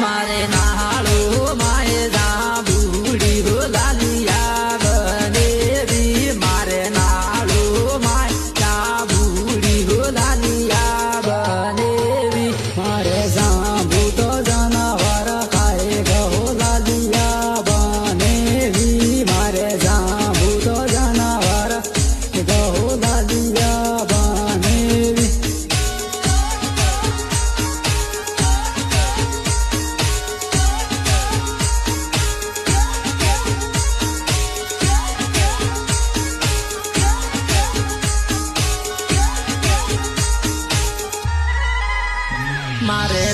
મારે નાળો માએ જાંબુડી હો લાલિયા બનેવી મારે નાળો માએ જાંબુડી હો લાલિયા બનેવી મારે જાંબુ તો જનાવર ખાય ગો લાલિયા બનેવી મારે જાંબુ તો જનાવર ગો લાલિયા બનેવી મારે